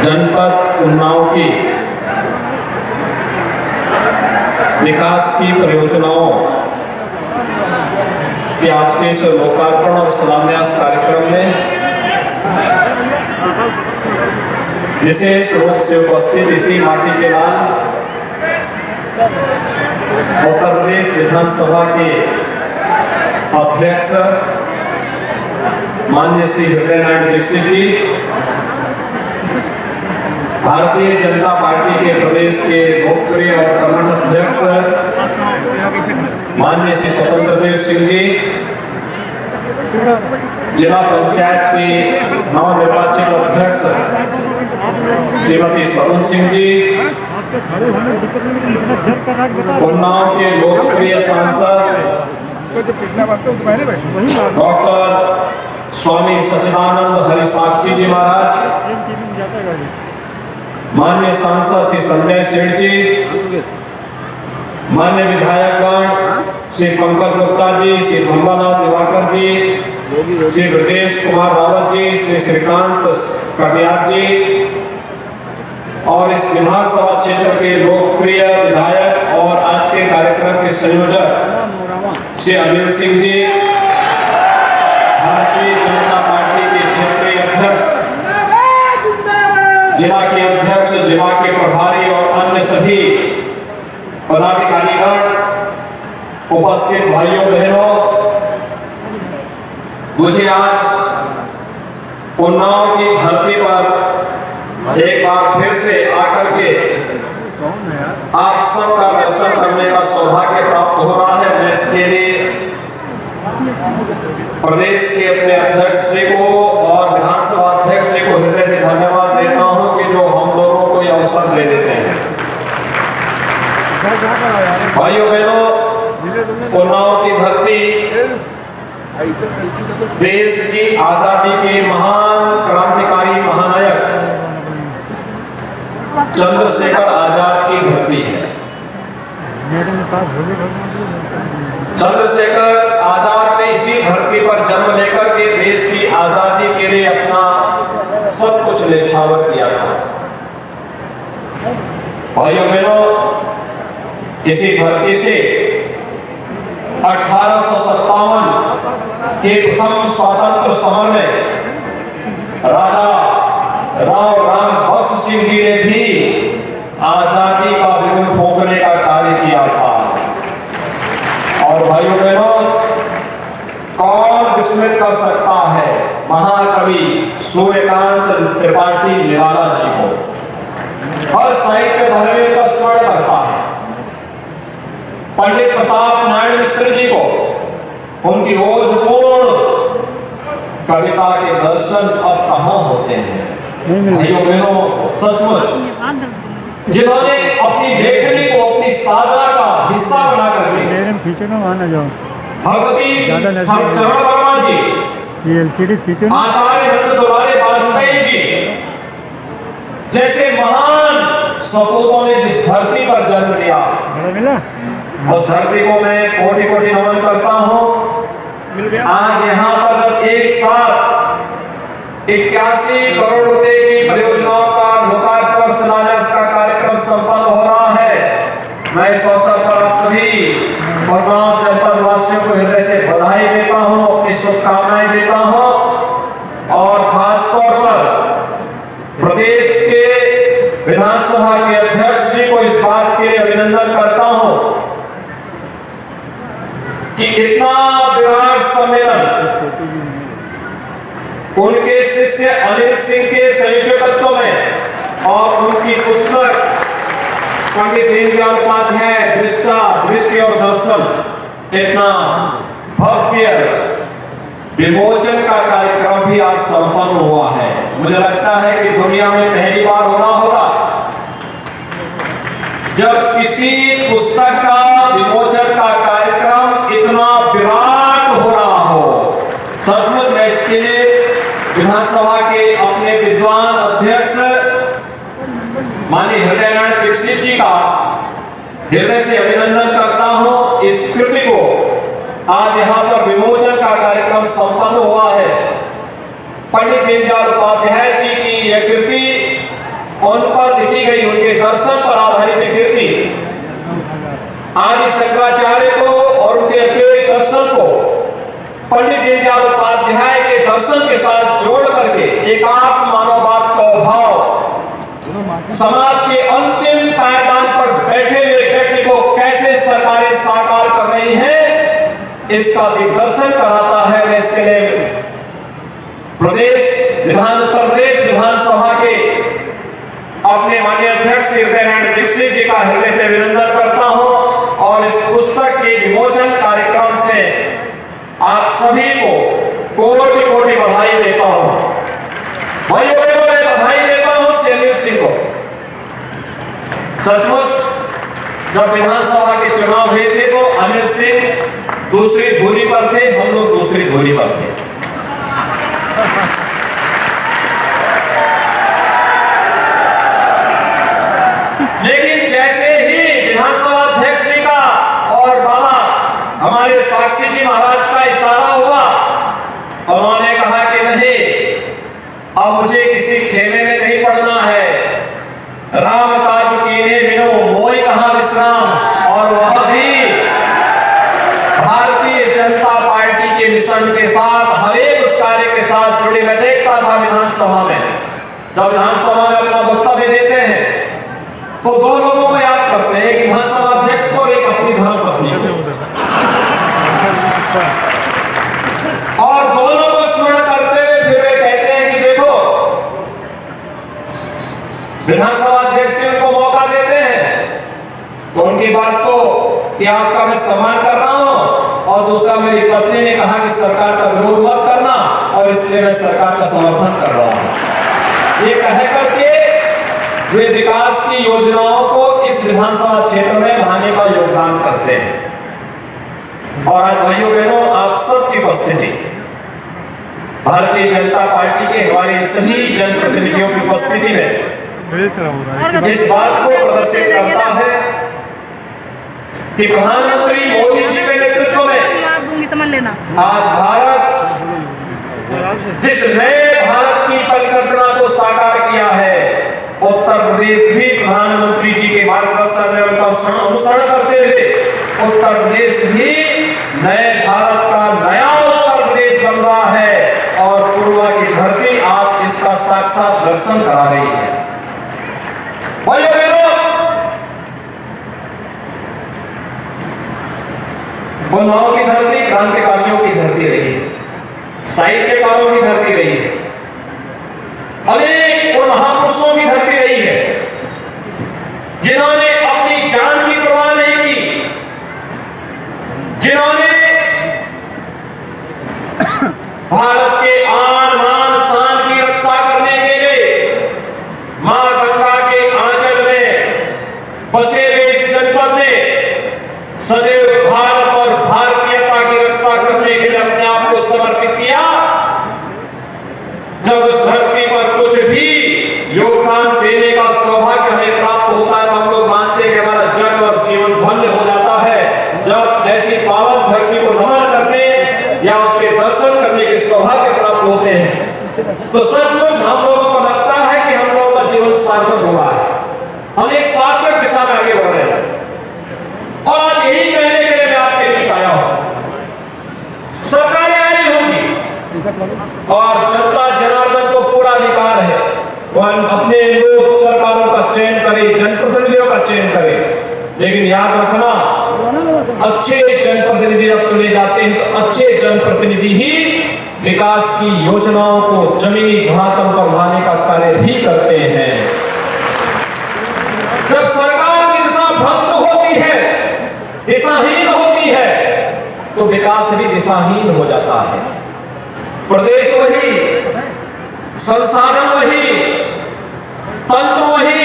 जनपद उन्नाव की विकास की परियोजनाओं के आज के इस लोकार्पण और शिलान्यास कार्यक्रम में विशेष रूप से उपस्थित इसी माटी के लाल उत्तर प्रदेश विधानसभा के अध्यक्ष माननीय श्री हृदय नारायण दीक्षित जी, भारतीय जनता पार्टी के प्रदेश के लोकप्रिय और कर्मठ अध्यक्ष माननीय श्री स्वतंत्र देव सिंह जी, जिला पंचायत के नवनिर्वाचित अध्यक्ष श्रीमती स्वरुण सिंह जी, उन्नाव के लोकप्रिय सांसद डॉक्टर स्वामी सच्चिदानंद हरि साक्षी जी महाराज, माननीय सांसद श्री संजय सेठ जी, माननीय विधायकगण श्री पंकज गुप्ता जी, श्री भंबालाल दिवाकर जी, श्री ब्रजेश कुमार रावत जी, श्री श्रीकांत कटियार जी और इस विधानसभा क्षेत्र के लोकप्रिय विधायक और आज के कार्यक्रम के संयोजक श्री अनिल सिंह जी, भारतीय जनता पार्टी के क्षेत्रीय अध्यक्ष, जिला के अध्यक्ष, जिला के प्रभारी और अन्य सभी पदाधिकारीगण, उपस्थित भाइयों बहनों, मुझे आज उन्नाव की धरती पर एक बार फिर से आकर के आप सबका दर्शन करने का सौभाग्य प्राप्त हो रहा है। मैं इसके लिए प्रदेश के अपने अध्यक्ष श्री को और विधानसभा अध्यक्ष श्री को हृदय से धन्यवाद देता हूं कि जो हम दोनों को यह अवसर दे देते हैं। भाइयों बहनों, उन्नाव की धरती देश की आजादी के महान क्रांतिकारी महानायक चंद्रशेखर आजाद की धरती है। चंद्रशेखर आजाद ने इसी धरती पर जन्म लेकर के देश की आजादी के लिए अपना सब कुछ न्यौछावर किया था। भाइयों बहनों, इसी धरती से 1857 के प्रथम स्वतंत्र समर में राजा राव राम बख्श सिंह जी ने भी आजादी का बिगुल फूंकने का कार्य किया था। और भाइयों बहनों, कौन विस्मृत कर सकता है महाकवि सूर्यकांत त्रिपाठी निराला जी को। हर साहित्य धर्मी का स्मरण करता है। पंडित प्रताप नारायण मिश्र जी को उनकी ओजपूर्ण कविता के दर्शन अब कहां होते हैं। भाइयों बहनों, सचमुच जिन्होंने अपनी लेखनी को अपनी साधना का हिस्सा बना करके भगवती चरण वर्मा जी, आचार्य नंद दुलारे वाजपेयी जी जैसे महान सपूतों ने जिस धरती पर जन्म लिया, उस धरती को मैं कोटि कोटि नमन करता हूं। आज यहाँ पर एक साथ 81 करोड़ रुपए की परियोजनाओं का लोकार्पण शिलान्यास का कार्यक्रम संपन्न हो रहा है। मैं इस अवसर पर आप सभी उन्नाव जनपद वासियों को हृदय से बधाई देता हूं, अपनी शुभकामनाएं देता हूं और खास तौर पर प्रदेश के विधानसभा के अध्यक्ष जी को इस बात के लिए अभिनंदन करता हूं कि इतना विराट सम्मेलन उनके शिष्य अनिल सिंह के संयोजकत्व में और उनकी पुस्तक पंडित दीनदयाल उपाध्याय दृष्टि और दर्शन, इतना भव्य विमोचन का कार्यक्रम भी आज संपन्न हुआ है। मुझे लगता है कि दुनिया में पहली बार होना होगा जब किसी पुस्तक का विमोचन का कार्यक्रम इतना विराट हो रहा हो। सचमुच मैं इसके लिए विधानसभा के अपने विद्वान अध्यक्ष माननीय हृदय नारायण दीक्षित जी का हृदय से अभिनंदन करता हूं। इस कृति को आज यहाँ पर विमोचन का कार्यक्रम संपन्न हुआ है। पंडित दीनदयाल उपाध्याय जी की यह कृति के साथ जोड़ करके एकात्म मानववाद का भाव समाज के अंतिम पायदान पर बैठे हुए व्यक्ति को कैसे सरकारें साकार कर रही हैं, इसका दिग्दर्शन कराता है। मैं इसके लिए उत्तर प्रदेश विधानसभा के अपने माननीय अध्यक्ष श्री हृदय नारायण दीक्षित जी का हृदय से अभिनंदन करता हूं और इस पुस्तक के विमोचन कार्यक्रम में आप सभी को कोटि कोटि बधाई देता हूं। भाइयों बहनों, मैं बधाई देता हूं शैलेश सिंह को। सचमुच जब विधानसभा के चुनाव हुए थे तो अनिल सिंह दूसरी धुरी पर थे, हम लोग दूसरी धुरी पर थे। लेकिन जैसे ही विधानसभा अध्यक्ष जी का और बाबा हमारे साक्षी जी महाराज का इशारा हुआ, उन्होंने कहा कि नहीं, अब मुझे किसी खेमे में नहीं पड़ना है। राम काज कीने बिनो मोई कहां विश्राम, और वह भी भारतीय जनता पार्टी के मिशन के साथ, हर एक उस कार्य के साथ जुड़े। मैं देखता था विधानसभा में, जब विधानसभा में अपना वक्तव्य देते हैं तो दो लोगों को याद करते हैं, एक विधानसभा अध्यक्ष को और एक अपनी धर्मपत्नी को, और दोनों को स्मरण करते हुए फिर वे कहते हैं कि देखो, विधानसभा अध्यक्ष जी उनको मौका देते हैं तो उनकी बात को कि आपका मैं सम्मान कर रहा हूं, और दूसरा मेरी पत्नी ने कहा कि सरकार का विरोध मत करना और इसलिए मैं सरकार का समर्थन कर रहा हूं। ये कह करके वे विकास की योजनाओं को इस विधानसभा क्षेत्र में लाने का योगदान करते हैं। और आज भाइयों बहनों, आप सबकी उपस्थिति, भारतीय जनता पार्टी के हमारे सभी जनप्रतिनिधियों की उपस्थिति में इस बात को प्रदर्शित करता है कि प्रधानमंत्री मोदी जी के नेतृत्व में आज भारत जिस नए भारत की परिकल्पना को साकार किया है, उत्तर प्रदेश भी प्रधानमंत्री जी के मार्गदर्शन में उनका अनुसरण करते हुए उत्तर प्रदेश भी नए भारत का नया उत्तर प्रदेश बन रहा है, और पूर्वा की धरती आप इसका साक्षात दर्शन करा रही है। भाइयों बहनों, उन्माओं की धरती क्रांतिकारियों की धरती रही है, साहित्यकारों की धरती रही है, अनेक महापुरुषों की धरती रही है, जिन्होंने अपनी जान की परवाह नहीं की, जिन्होंने भारत के आन मान शान की रक्षा करने के लिए मां गंगा के आंचल में बसे हुए इस जनपद में सदैव भारत और भारतीयता की रक्षा करने के लिए अपने आप को समर्पित किया। जब उस धरती पर कुछ भी योगदान देने का सौभाग्य हमें प्राप्त होता है तो हम लोग मानते हैं कि हमारा जन्म और जीवन धन्य हो जाता है। जब ऐसी पावन धरती को नमन करने या उसके दर्शन करने के सौभाग्य प्राप्त होते हैं तो सचमुच हम लोगों को लगता है कि हम लोगों का जीवन सार्थक हुआ है, हम एक सार्थक दिशा में आगे बढ़ रहे हैं। और आज यही कहने के लिए मैं आपके बीच आया हूं। सरकारें आई होंगी और जनता जनार्दन को पूरा अधिकार है वह अपने लोग सरकारों का चयन करे, जनप्रतिनिधियों का चयन करे, लेकिन याद रखना, अच्छे जनप्रतिनिधि जब चुने जाते हैं तो अच्छे जनप्रतिनिधि ही विकास की योजनाओं को जमीनी धरातल पर लाने का कार्य भी करते हैं। जब सरकार की दिशा भ्रष्ट होती है, दिशाहीन होती है, तो विकास भी दिशाहीन हो जाता है। प्रदेश वही, संसाधन वही, तंत्र वही,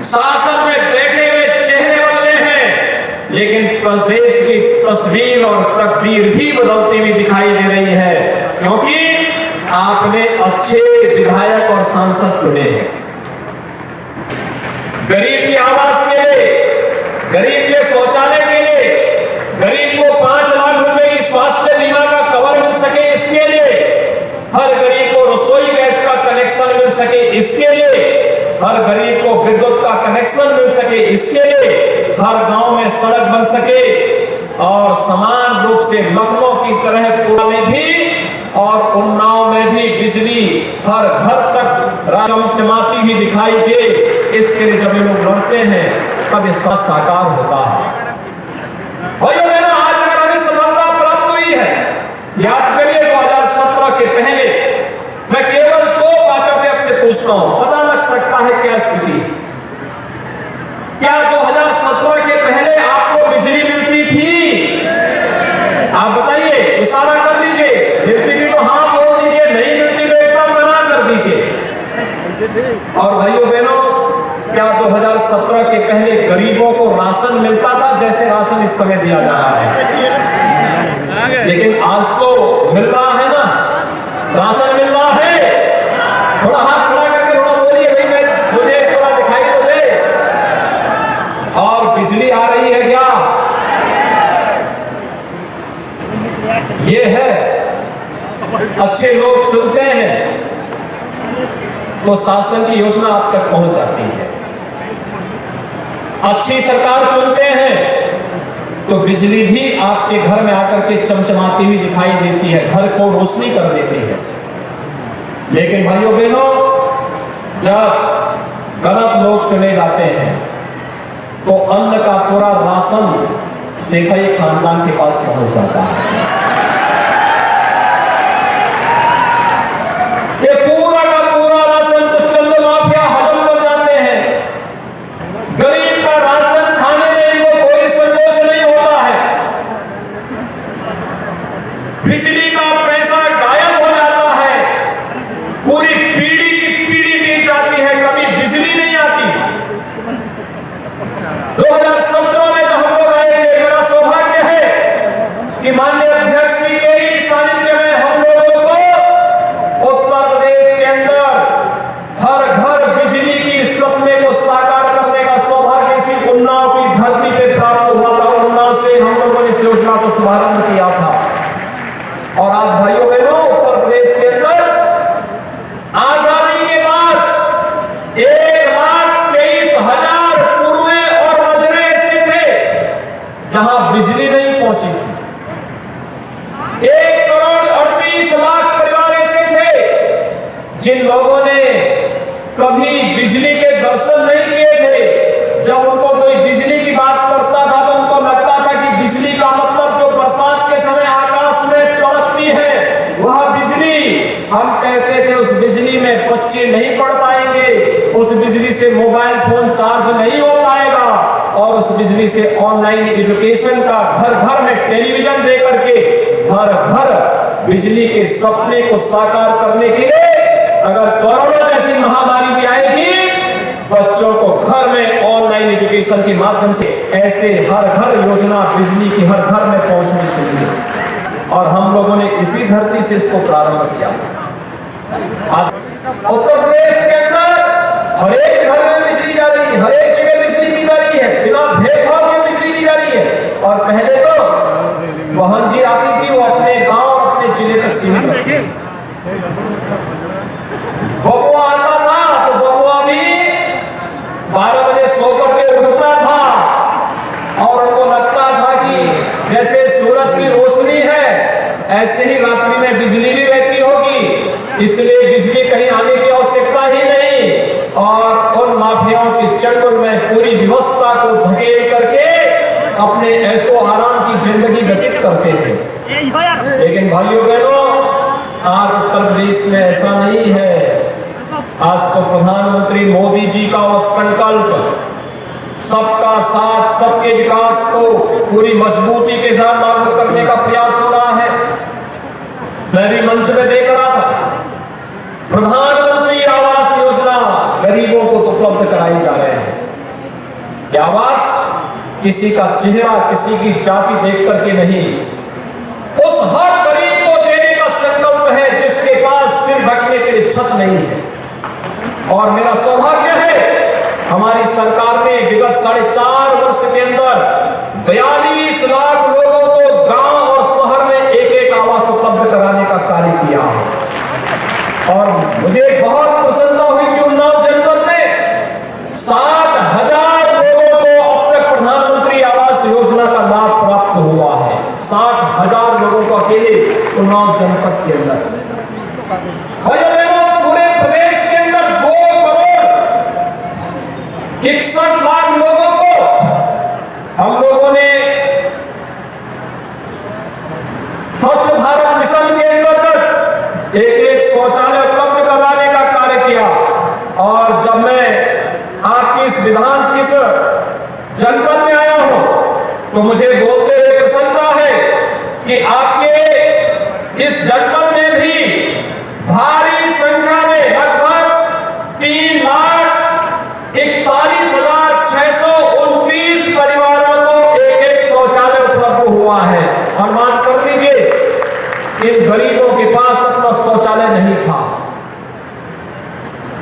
शासन में बैठे हुए चेहरे बदले हैं, लेकिन प्रदेश की तस्वीर और तकदीर भी बदलती हुई दिखाई दे रही है, क्योंकि आपने अच्छे विधायक और सांसद चुने हैं। गरीब के आवास के लिए, गरीब के शौचालय के लिए, गरीब को 5 लाख रुपए की स्वास्थ्य बीमा का कवर मिल सके इसके लिए, हर गरीब को रसोई गैस का कनेक्शन मिल सके इसके लिए, हर गरीब को विद्युत का कनेक्शन मिल सके इसके लिए, हर गांव में सड़क बन सके, और समान रूप से लखनऊ की तरह पुणे में भी और उन्नाव में भी बिजली हर घर तक चमचमाती हुई दिखाई दे, इसके लिए जब ये लोग लड़ते हैं तब ये सब साकार होता है। भाइयों बहनों, आज अगर हमें सफलता प्राप्त हुई है, याद करिए 2017 के पहले मैं केवल 2 बातों के आपसे पूछता हूं, पता लग सकता है क्या स्थिति। क्या 2017 के पहले आपको बिजली मिलती थी? आप बताइए, इशारा कर लीजिए। मिलती थी तो हाँ बोल दीजिए, नहीं मिलती तो एकदम मना कर दीजिए। और भाइयों बहनों, क्या 2017 के पहले गरीबों को राशन मिलता था जैसे राशन इस समय दिया जा रहा है? लेकिन आज तो मिल रहा है ना, राशन मिल रहा है। थोड़ा हाथ खड़ा करके थोड़ा बोलिए भाई, मैं मुझे थोड़ा दिखाई तो दे। और बिजली आ रही है क्या? ये है, अच्छे लोग चुनते हैं तो शासन की योजना आप तक पहुंच जाती है। अच्छी सरकार चुनते हैं तो बिजली भी आपके घर में आकर के चमचमाती हुई दिखाई देती है, घर को रोशनी कर देती है। लेकिन भाइयों बहनों, जब गलत लोग चुने जाते हैं तो अन्न का पूरा राशन सेठई खानदान के पास पहुंच जाता है। ये पूरा का पूरा राशन तो चंद माफिया हजम कर जाते हैं। गरीब का राशन खाने में इनको कोई संतोष नहीं होता है। बिजली का पैसा गायब हो जाता है, पूरी पीढ़ी की पीढ़ी बीत जाती है, कभी बिजली नहीं आती। 2017 में जब हम लोग आए थे, मेरा सौभाग्य है कि माननीय अध्यक्ष जी के ही सानिध्य में हम लोगों को उत्तर प्रदेश के अंदर हर घर बिजली की सपने को साकार करने का सौभाग्य इसी उन्नाव की धरती पे प्राप्त हुआ था। उन्नाव से हम लोगों ने इस योजना को शुभारंभ किया था। और आज भाइयों बहनों, उत्तर प्रदेश के अंदर आजादी के बाद 1,23,000 कुरवे और मजरे ऐसे थे जहां बिजली नहीं पहुंची थी। 1,38,00,000 परिवार ऐसे थे जिन लोगों ने कभी बिजली के दर्शन नहीं किए थे। जब उनको कोई बिजली की बात करता था तो उनको लगता था कि बिजली का मतलब जो बरसात के समय आकाश में टपकती है वह बिजली। हम कहते थे उस बिजली में बच्चे नहीं पढ़ पाएंगे, उस बिजली से मोबाइल फोन चार्ज नहीं हो पाएगा, और उस बिजली से ऑनलाइन एजुकेशन का घर घर में टेलीविजन दे करके घर घर बिजली के सपने को साकार करने के लिए अगर कोरोना जैसी महामारी भी आएगी, बच्चों को घर में ऑनलाइन एजुकेशन के माध्यम से ऐसे हर घर योजना बिजली की हर घर में पहुंचनी चाहिए। और हम लोगों ने इसी धरती से इसको प्रारंभ किया। उत्तर प्रदेश के अंदर हर एक घर में बिजली जा रही है, हर एक जगह बिजली दी जा रही है, बिना भेदभाव के बिजली दी जा रही है। और पहले तो बहन जी आती थी, वो अपने गांव और अपने जिले तक सीमित थी। बबुआ आता था तो बबुआ भी 12 बजे सोकर के उठता था और उनको लगता था कि जैसे सूरज की रोशनी है ऐसे ही रात्रि में बिजली भी रहती होगी, इसलिए बिजली कहीं आने की आवश्यकता ही नहीं। और उन माफियाओं के चंगुल में पूरी व्यवस्था को धकेल करके अपने ऐशो आराम की जिंदगी व्यतीत करते थे। लेकिन भाइयों बहनों, आज उत्तर प्रदेश में ऐसा नहीं है। आज तो प्रधानमंत्री मोदी जी का वह संकल्प सबका साथ सबके विकास को पूरी मजबूती के साथ लागू करने का प्रयास हो रहा है। मैं भी मंच में देख रहा था, प्रधानमंत्री आवास योजना गरीबों को तो उपलब्ध कराई जा रहे हैं। क्या आवास किसी का चेहरा, किसी की जाति देख करके नहीं, उस हर गरीब को देने का संकल्प है जिसके पास सिर ढकने के लिए छत नहीं है। और मेरा सौभाग्य है, हमारी सरकार ने विगत 4.5 वर्ष के अंदर 42 लाख लोगों को गांव और शहर में एक आवास उपलब्ध कराने का कार्य किया है। और मुझे बहुत प्रसन्नता हुई कि उन्नाव जनपद में 60,000 लोगों को अब तक प्रधानमंत्री आवास योजना का लाभ प्राप्त हुआ है। 60,000 लोगों को अकेले उन्नाव जनपद के अंदर।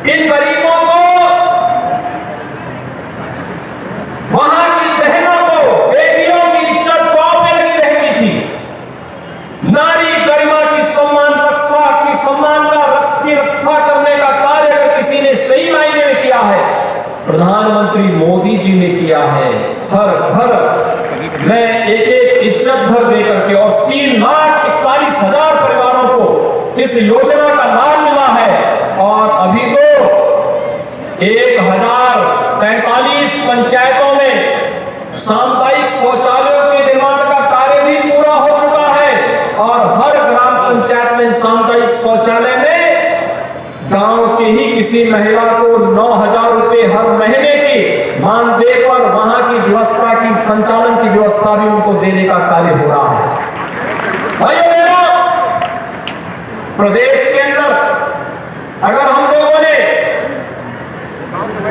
इन गरीबों को, वहां की बहनों को, बेटियों की इज्जत पांव में लगी रहती थी। नारी गरिमा की सम्मान की रक्षा करने का कार्य अगर किसी ने सही मायने में किया है, प्रधानमंत्री मोदी जी ने किया है। हर घर में एक इज्जत घर दे करके और 3,41,000 परिवारों को इस योजना का लाभ मिला है। और अभी तो 1,043 पंचायतों में सामुदायिक शौचालयों के निर्माण का कार्य भी पूरा हो चुका है। और हर ग्राम पंचायत में सामुदायिक शौचालय में गांव की ही किसी महिला को 9,000 रुपए हर महीने की मानदेय पर वहां की व्यवस्था की संचालन की व्यवस्था भी उनको देने का कार्य हो रहा है। भाइयों बहनों, प्रदेश के अंदर अगर हम लोगों ने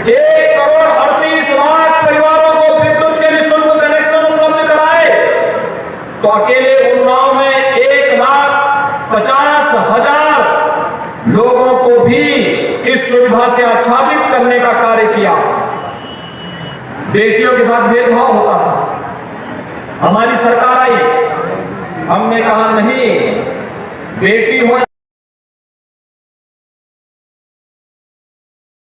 1,38,00,000 परिवारों को विद्युत के निःशुल्क कनेक्शन उपलब्ध कराए, तो अकेले उन्नाव में 1,50,000 लोगों को भी इस सुविधा से आच्छादित करने का कार्य किया। बेटियों के साथ भेदभाव होता था, हमारी सरकार आई, हमने कहा नहीं, बेटी हो